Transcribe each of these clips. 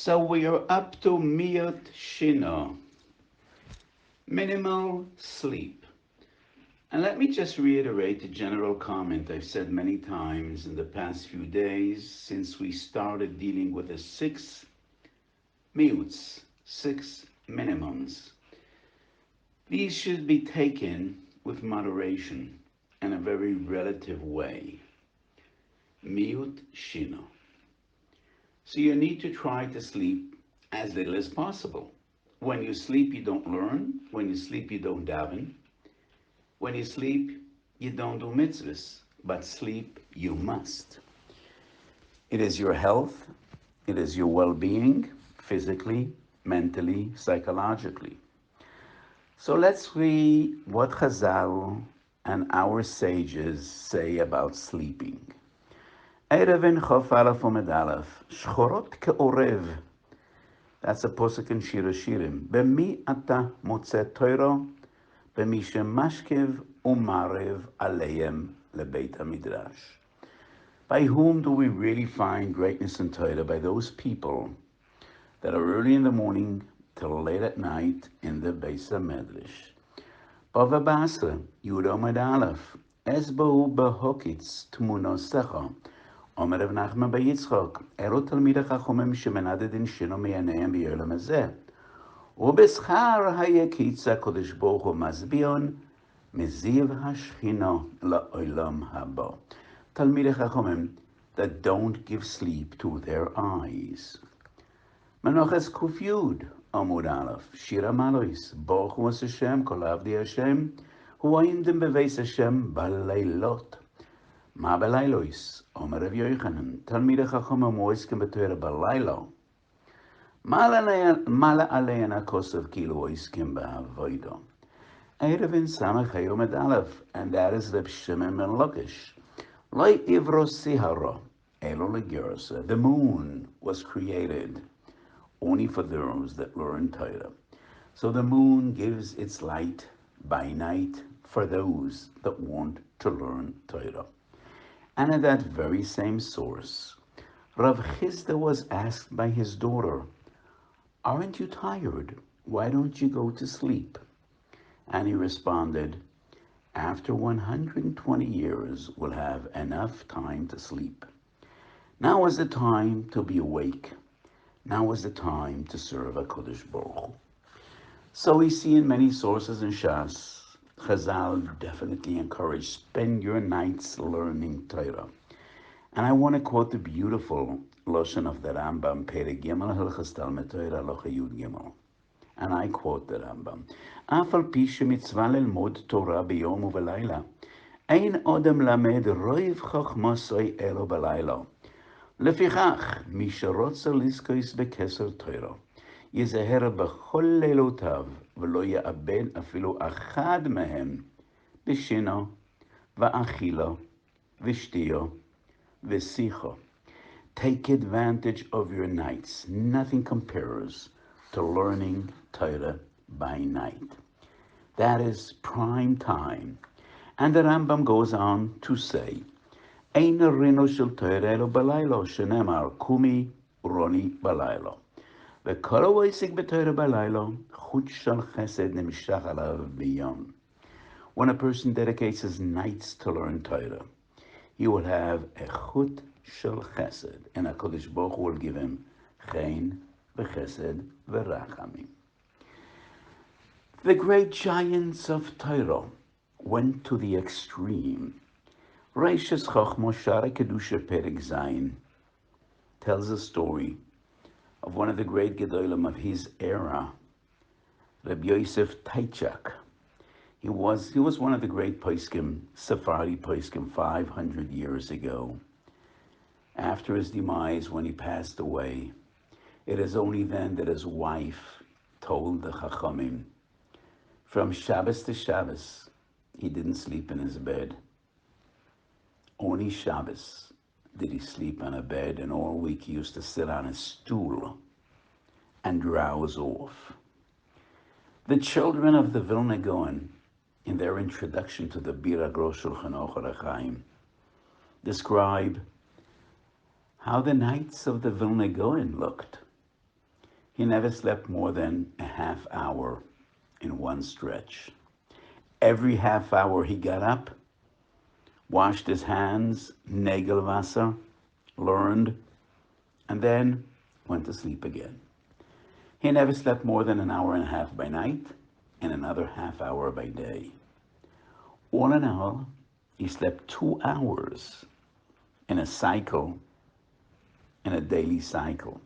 So we are up to Miyot Shino, minimal sleep. And let me just reiterate the general comment I've said many times in the past few days since we started dealing with the six miyuts, six minimums. These should be taken with moderation and a very relative way. Miyut Shino. So you need to try to sleep as little as possible. When you sleep, you don't learn. When you sleep, you don't daven. When you sleep, you don't do mitzvahs. But sleep, you must. It is your health. It is your well-being, physically, mentally, psychologically. So let's read what Chazal and our sages say about sleeping. Erevin Chof Aleph Omed Aleph, Shchorot Ke'orev. That's a posuk in Shir Shirim. B'mi ata motze Torah, b'mi shemashkev umarev aleim lebeit HaMidrash. By whom do we really find greatness in Torah? By those people that are early in the morning till late at night in the Beis HaMedrash. Bava Basa, Yud Omed Aleph, Esbo behokitz tmunosecha, Omer Rav Nachman bar Yitzchok, Elo Talmidei Chachomim shemenadedin shino miyaneihem b'yolam hazeh. ובשכר היקיץ הקדוש ברוך הוא מזביון מזיו השכינה לעולם הבא. תלמידי חכמים that don't give sleep to their eyes. מנוחס ק"י עמוד א', שיר המלויס, ברוך הוא השם, כל עבדי השם, הוא עינדם בבית השם בלילות. מה בלילויס? אומר רב יוחנן, תלמידי חכמים מועסקים בתורה בלילה. מעלה עליהן הכוסף כאילו עסקים בעבודה. ערב אין סמך היום את א', and that is the Shimon ben Lakish. לא עברו סיהרה, אלו לגרסה. The moon was created only for those that learn Torah. So the moon gives its light by night for those that want to learn Torah. And at that very same source, Rav Chisda was asked by his daughter, aren't you tired? Why don't you go to sleep? And he responded, after 120 years, we'll have enough time to sleep. Now is the time to be awake. Now is the time to serve HaKadosh Baruch Hu. So we see in many sources in Shas, Chazal definitely encourage, spend your nights learning Torah. And I want to quote the beautiful Lashon of the Rambam, Perek Gimel, Hilchos Talmud Torah, Halacha Yud Gimel. And I quote the Rambam, Af al pi shemitzvah lelmod Torah biyom uvelayla, ein odem lamed roiv chochmasoi elo belayla. לפיכך, מי שרוצה לזכוס בכסר תורה, יזהר בכל לילותיו, ולא יאבד אפילו אחד מהם, בשינה, ואכילה, ושתייה, ושיחה. Take advantage of your nights. Nothing compares to learning Torah by night. That is prime time. And the Rambam goes on to say, אין רינו של תורה אלו בלילה, שנאמר, קומי רוני בלילה. וכל העוסק בתורה בלילה, חוט של חסד נמשך עליו ביום. When a person dedicates his nights to learn Torah, he will have a chut shel chesed, and HaKadosh Baruch Hu will give him chen v'chesed v'rachamim. The great giants of Torah went to the extreme. Reishis Chochma Shara Kedusha Perek Zayin tells a story of one of the great Gedolim of his era, Rabbi Yosef Taichak. He was one of the great Poskim, Sephardi Poskim, 500 years ago. After his demise, when he passed away, it is only then that his wife told the Chachamim, from Shabbos to Shabbos, he didn't sleep in his bed. Only Shabbos did he sleep on a bed, and all week he used to sit on a stool and drowse off. The children of the Vilna Gaon, in their introduction to the Bir HaGrosh Shulchan Aruch HaChaim, describe how the nights of the Vilna Gaon looked. He never slept more than a half hour in one stretch. Every half hour he got up, washed his hands, Nägelwasser, learned, and then went to sleep again. He never slept more than an hour and a half by night and another half hour by day. All in all, he slept 2 hours in a cycle, in a daily cycle.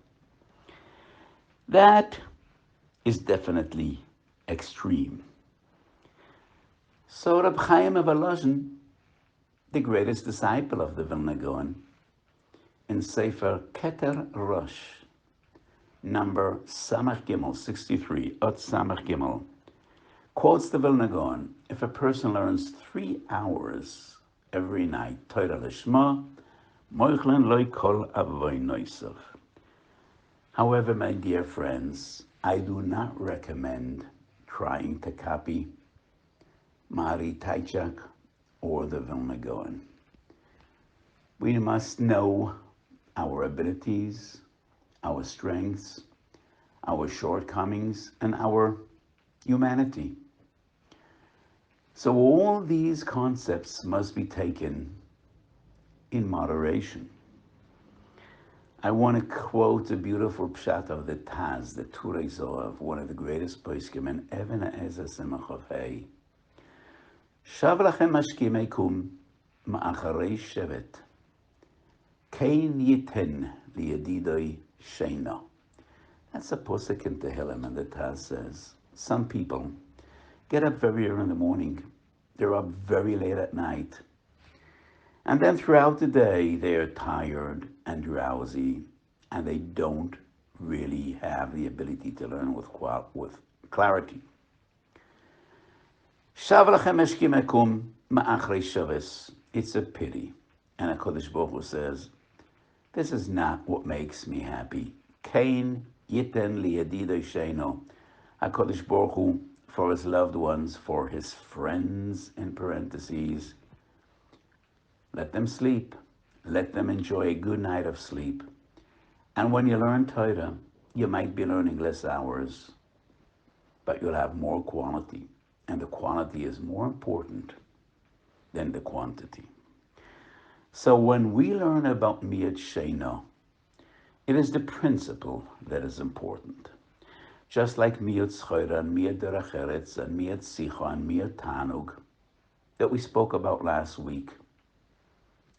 That is definitely extreme. So Reb Chaim of Volozhin, the greatest disciple of the Vilna Gaon, in Sefer Keter Rosh, number Samach Gimel 63, Ot Samach Gimel, quotes the Vilna Gaon: if a person learns 3 hours every night, Torah Lishma, Moichlen loy kol avoy noisav. However, my dear friends, I do not recommend trying to copy Mari Taichak or the Vilna Gaon. We must know our abilities, our strengths, our shortcomings, and our humanity. So all these concepts must be taken in moderation. I want to quote a beautiful pshat of the Taz, the Turei Zohar, one of the greatest poskim, and Even HaEzer Simcha Hey. Shav lachem mashkimei kum ma'acharei shevet, kein yiten liyedidoi Sheina. That's a posik in Tehillim, and the Taz says, some people get up very early in the morning, they're up very late at night, and then throughout the day, they are tired and drowsy, and they don't really have the ability to learn with clarity. It's a pity. And HaKadosh Baruch Hu says, this is not what makes me happy. Kain yiten liyedidoi sheino. HaKadosh Baruch Hu, for his loved ones, for his friends, in parentheses, let them sleep. Let them enjoy a good night of sleep. And when you learn Torah, you might be learning less hours, but you'll have more quality. And the quality is more important than the quantity. So when we learn about Miyat Sheina, it is the principle that is important. Just like Miyat Zchora and Miyat Derech Eretz and Miyat Sicha and Miyat Tanug that we spoke about last week,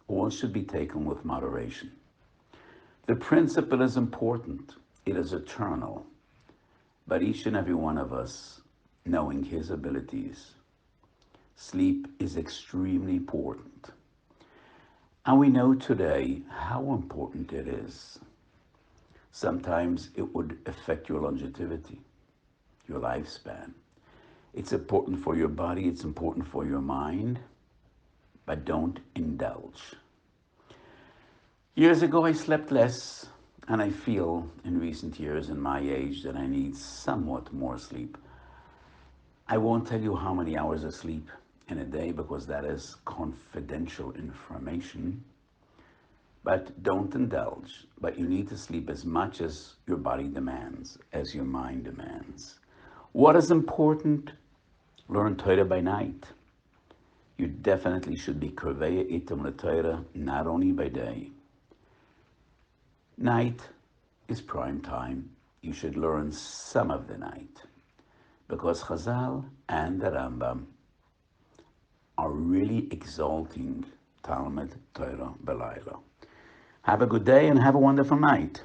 all should be taken with moderation. The principle is important. It is eternal. But each and every one of us, knowing his abilities, sleep is extremely important. And we know today how important it is. Sometimes it would affect your longevity, your lifespan. It's important for your body, it's important for your mind, but don't indulge. Years ago, I slept less, and I feel in recent years, in my age, that I need somewhat more sleep. I won't tell you how many hours of sleep in a day because that is confidential information, but don't indulge. But you need to sleep as much as your body demands, as your mind demands. What is important? Learn Torah by night. You definitely should be Krevei Itum LeTorah, not only by day. Night is prime time. You should learn some of the night, because Chazal and the Rambam are really exalting Talmud Torah B'Layla. Have a good day and have a wonderful night.